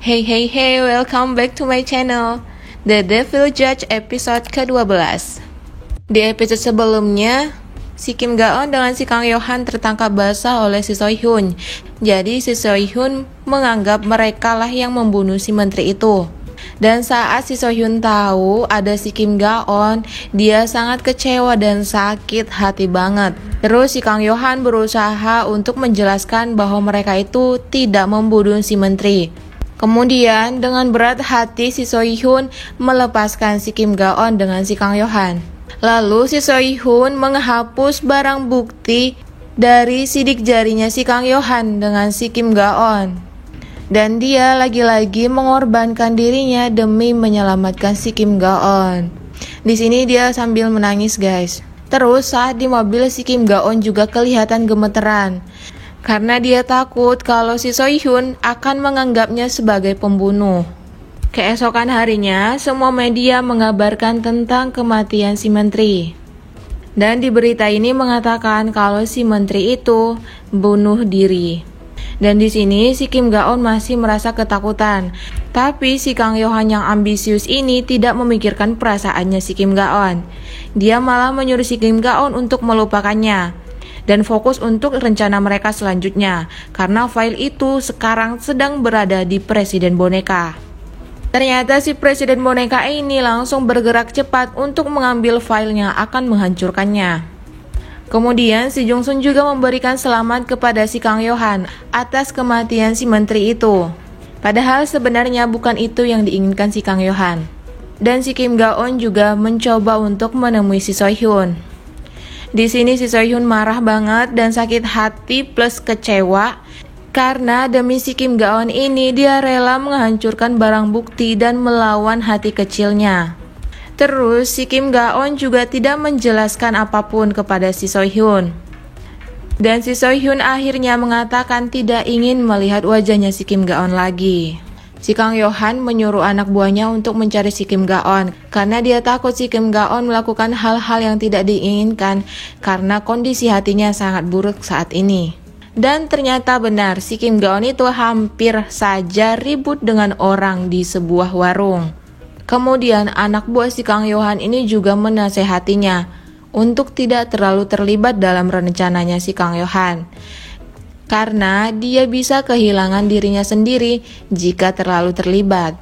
Hey hey hey, welcome back to my channel, The Devil Judge episode ke-12. Di episode sebelumnya, si Kim Ga-eun dengan si Kang Yo-han tertangkap basah oleh si Seo-hyun. Jadi si Seo-hyun menganggap mereka lah yang membunuh si menteri itu. Dan saat si Seo-hyun tahu ada si Kim Ga-eun, dia sangat kecewa dan sakit hati banget. Terus si Kang Yo-han berusaha untuk menjelaskan bahwa mereka itu tidak membunuh si menteri. Kemudian dengan berat hati si Seo-hyun melepaskan si Kim Ga-eun dengan si Kang Yo-han. Lalu si Seo-hyun menghapus barang bukti dari sidik jarinya si Kang Yo-han dengan si Kim Ga-eun. Dan dia lagi-lagi mengorbankan dirinya demi menyelamatkan si Kim Ga-eun. Di sini dia sambil menangis, guys. Terus saat di mobil si Kim Ga-eun juga kelihatan gemeteran. Karena dia takut kalau si Seo-hyun akan menganggapnya sebagai pembunuh. Keesokan harinya, semua media mengabarkan tentang kematian si menteri. Dan di berita ini mengatakan kalau si menteri itu bunuh diri. Dan di sini si Kim Ga-eun masih merasa ketakutan. Tapi si Kang Yo-han yang ambisius ini tidak memikirkan perasaannya si Kim Ga-eun. Dia malah menyuruh si Kim Ga-eun untuk melupakannya dan fokus untuk rencana mereka selanjutnya, karena file itu sekarang sedang berada di Presiden Boneka. Ternyata si Presiden Boneka ini langsung bergerak cepat untuk mengambil filenya akan menghancurkannya. Kemudian si Jung Sun juga memberikan selamat kepada si Kang Yo-han atas kematian si menteri itu. Padahal sebenarnya bukan itu yang diinginkan si Kang Yo-han. Dan si Kim Ga-eun juga mencoba untuk menemui si Seo-hyun. Di sini si Seo-hyun marah banget dan sakit hati plus kecewa karena demi si Kim Ga-eun ini dia rela menghancurkan barang bukti dan melawan hati kecilnya. Terus si Kim Ga-eun juga tidak menjelaskan apapun kepada si Seo-hyun. Dan si Seo-hyun akhirnya mengatakan tidak ingin melihat wajahnya si Kim Ga-eun lagi. Si Kang Yo-han menyuruh anak buahnya untuk mencari si Kim Ga-eun karena dia takut si Kim Ga-eun melakukan hal-hal yang tidak diinginkan karena kondisi hatinya sangat buruk saat ini. Dan ternyata benar, si Kim Ga-eun itu hampir saja ribut dengan orang di sebuah warung. Kemudian anak buah si Kang Yo-han ini juga menasehatinya untuk tidak terlalu terlibat dalam rencananya si Kang Yo-han. Karena dia bisa kehilangan dirinya sendiri jika terlalu terlibat.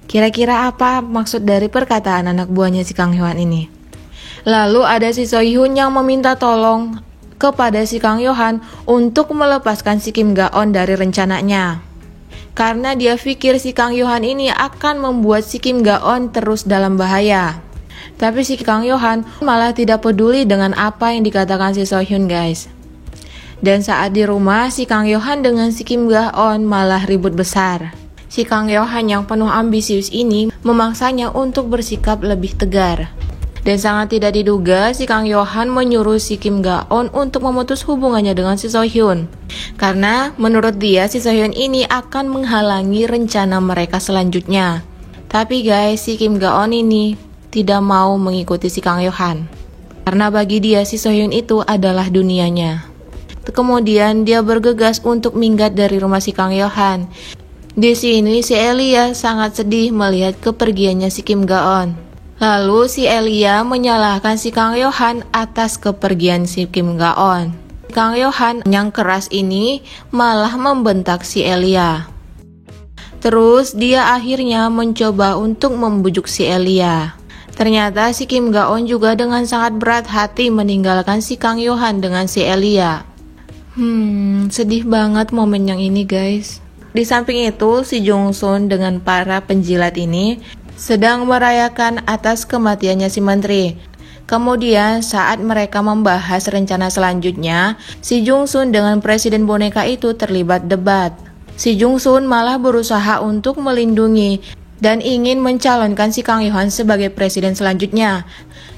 Kira-kira apa maksud dari perkataan anak buahnya si Kang Yo-han ini? Lalu ada si Seo-hyun yang meminta tolong kepada si Kang Yo-han untuk melepaskan si Kim Ga-eun dari rencananya. Karena dia pikir si Kang Yo-han ini akan membuat si Kim Ga-eun terus dalam bahaya. Tapi si Kang Yo-han malah tidak peduli dengan apa yang dikatakan si Seo-hyun, guys. Dan saat di rumah, si Kang Yo-han dengan si Kim Ga-eun malah ribut besar. Si Kang Yo-han yang penuh ambisius ini memaksanya untuk bersikap lebih tegar. Dan sangat tidak diduga, si Kang Yo-han menyuruh si Kim Ga-eun untuk memutus hubungannya dengan si Seo-hyun. Karena menurut dia, si Seo-hyun ini akan menghalangi rencana mereka selanjutnya. Tapi guys, si Kim Ga-eun ini tidak mau mengikuti si Kang Yo-han. Karena bagi dia, si Seo-hyun itu adalah dunianya. Kemudian dia bergegas untuk minggat dari rumah si Kang Yo-han. Di sini si Elia sangat sedih melihat kepergiannya si Kim Ga-eun. Lalu si Elia menyalahkan si Kang Yo-han atas kepergian si Kim Ga-eun. Kang Yo-han yang keras ini malah membentak si Elia. Terus dia akhirnya mencoba untuk membujuk si Elia. Ternyata si Kim Ga-eun juga dengan sangat berat hati meninggalkan si Kang Yo-han dengan si Elia. Sedih banget momen yang ini, guys. Di samping itu, si Jung Sun dengan para penjilat ini sedang merayakan atas kematiannya si menteri. Kemudian saat mereka membahas rencana selanjutnya, si Jung Sun dengan Presiden Boneka itu terlibat debat. Si Jung Sun malah berusaha untuk melindungi dan ingin mencalonkan si Kang Yo-han sebagai presiden selanjutnya.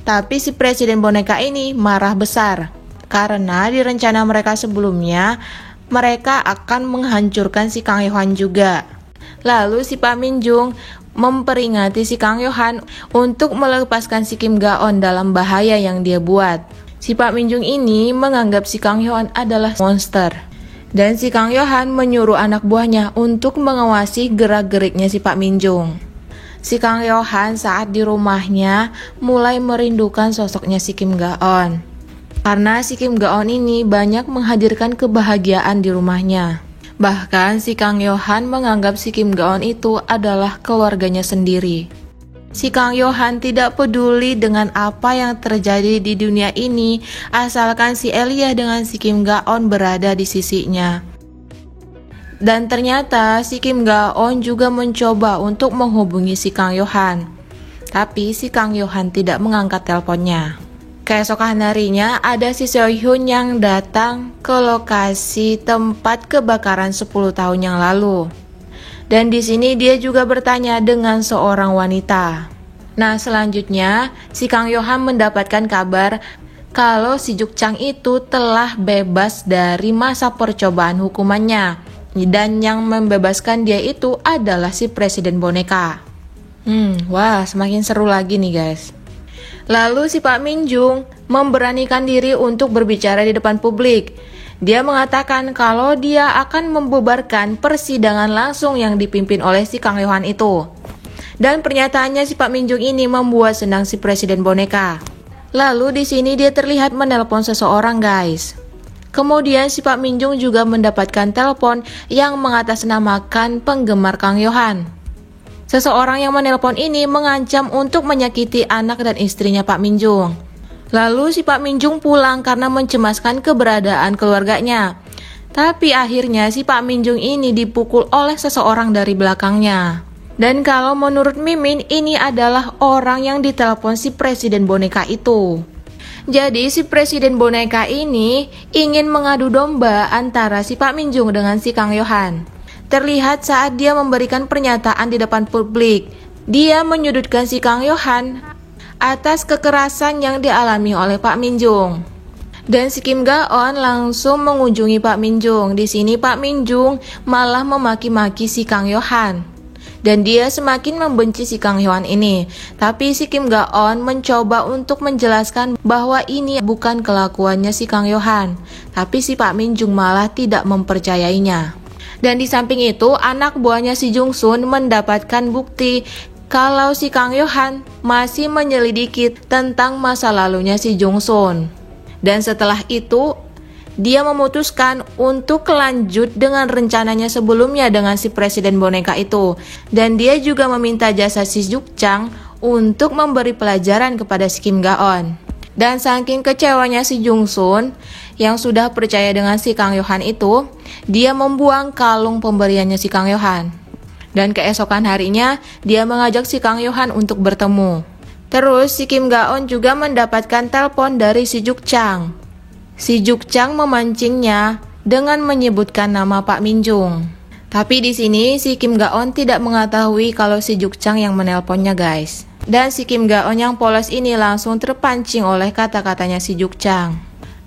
Tapi si Presiden Boneka ini marah besar. Karena di rencana mereka sebelumnya, mereka akan menghancurkan si Kang Yo-han juga. Lalu si Pak Min Jung memperingati si Kang Yo-han untuk melepaskan si Kim Ga-eun dalam bahaya yang dia buat. Si Pak Min Jung ini menganggap si Kang Yo-han adalah monster. Dan si Kang Yohan menyuruh anak buahnya untuk mengawasi gerak-geriknya si Pak Minjung. Si Kang Yohan saat di rumahnya mulai merindukan sosoknya si Kim Ga-on. Karena si Kim Ga-on ini banyak menghadirkan kebahagiaan di rumahnya. Bahkan si Kang Yohan menganggap si Kim Ga-on itu adalah keluarganya sendiri. Si Kang Yohan tidak peduli dengan apa yang terjadi di dunia ini, asalkan si Elia dengan si Kim Ga-on berada di sisinya. Dan ternyata si Kim Ga-on juga mencoba untuk menghubungi si Kang Yohan. Tapi si Kang Yohan tidak mengangkat teleponnya. Keesokan harinya ada si Seo Hyun yang datang ke lokasi tempat kebakaran 10 tahun yang lalu. Dan di sini dia juga bertanya dengan seorang wanita. Nah, selanjutnya si Kang Yohan mendapatkan kabar kalau si Juk Chang itu telah bebas dari masa percobaan hukumannya. Dan yang membebaskan dia itu adalah si Presiden Boneka. Wah, semakin seru lagi nih guys. Lalu si Pak Minjung memberanikan diri untuk berbicara di depan publik. Dia mengatakan kalau dia akan membubarkan persidangan langsung yang dipimpin oleh si Kang Yohan itu. Dan pernyataannya si Pak Minjung ini membuat senang si Presiden Boneka. Lalu di sini dia terlihat menelpon seseorang guys. Kemudian si Pak Minjung juga mendapatkan telepon yang mengatasnamakan penggemar Kang Yohan. Seseorang yang menelpon ini mengancam untuk menyakiti anak dan istrinya Pak Minjung. Lalu si Pak Minjung pulang karena mencemaskan keberadaan keluarganya. Tapi akhirnya si Pak Minjung ini dipukul oleh seseorang dari belakangnya. Dan kalau menurut Mimin, ini adalah orang yang ditelepon si Presiden Boneka itu. Jadi si Presiden Boneka ini ingin mengadu domba antara si Pak Minjung dengan si Kang Yohan. Terlihat saat dia memberikan pernyataan di depan publik. Dia menyudutkan si Kang Yohan atas kekerasan yang dialami oleh Pak Minjung. Dan si Kim Ga-on langsung mengunjungi Pak Minjung. Di sini Pak Minjung malah memaki-maki si Kang Yohan. Dan dia semakin membenci si Kang Yohan ini. Tapi si Kim Ga-on mencoba untuk menjelaskan bahwa ini bukan kelakuannya si Kang Yohan. Tapi si Pak Minjung malah tidak mempercayainya. Dan di samping itu, anak buahnya si Jung Sun mendapatkan bukti kalau si Kang Yohan masih menyelidiki tentang masa lalunya si Jung Sun. Dan setelah itu, dia memutuskan untuk lanjut dengan rencananya sebelumnya dengan si Presiden Boneka itu. Dan dia juga meminta jasa si Juk Chang untuk memberi pelajaran kepada si Kim Ga-on. Dan saking kecewanya si Jung Sun yang sudah percaya dengan si Kang Yohan itu, dia membuang kalung pemberiannya si Kang Yohan. Dan keesokan harinya, dia mengajak si Kang Yohan untuk bertemu. Terus si Kim Ga-on juga mendapatkan telepon dari si Juk Chang. Si Juk Chang memancingnya dengan menyebutkan nama Pak Minjung. Tapi di sini si Kim Ga-on tidak mengetahui kalau si Juk Chang yang menelponnya guys. Dan si Kim Ga-on yang polos ini langsung terpancing oleh kata-katanya si Juk Chang.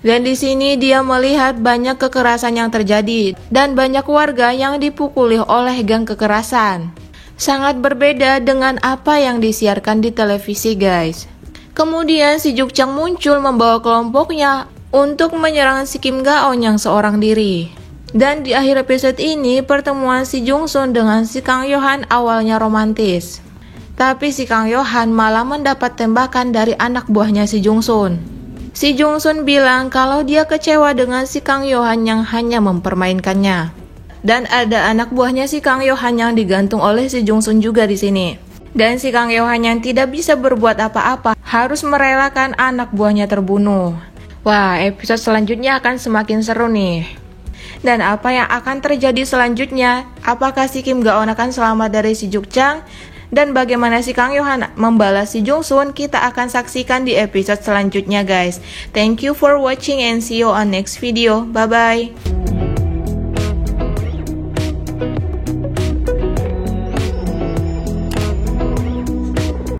Dan di sini dia melihat banyak kekerasan yang terjadi dan banyak warga yang dipukuli oleh gang kekerasan. Sangat berbeda dengan apa yang disiarkan di televisi guys. Kemudian si Juk Chang muncul membawa kelompoknya untuk menyerang si Kim Ga-on yang seorang diri. Dan di akhir episode ini pertemuan si Jung Sun dengan si Kang Yohan awalnya romantis. Tapi si Kang Yohan malah mendapat tembakan dari anak buahnya si Jung Sun. Si Jung Sun bilang kalau dia kecewa dengan si Kang Yohan yang hanya mempermainkannya. Dan ada anak buahnya si Kang Yohan yang digantung oleh si Jung Sun juga di sini. Dan si Kang Yohan yang tidak bisa berbuat apa-apa harus merelakan anak buahnya terbunuh. Wah, episode selanjutnya akan semakin seru nih. Dan apa yang akan terjadi selanjutnya? Apakah si Kim Ga-on akan selamat dari si Juk Chang? Dan bagaimana si Kang Yohan membalas si Jung Sun? Kita akan saksikan di episode selanjutnya guys. Thank you for watching and see you on next video. Bye bye.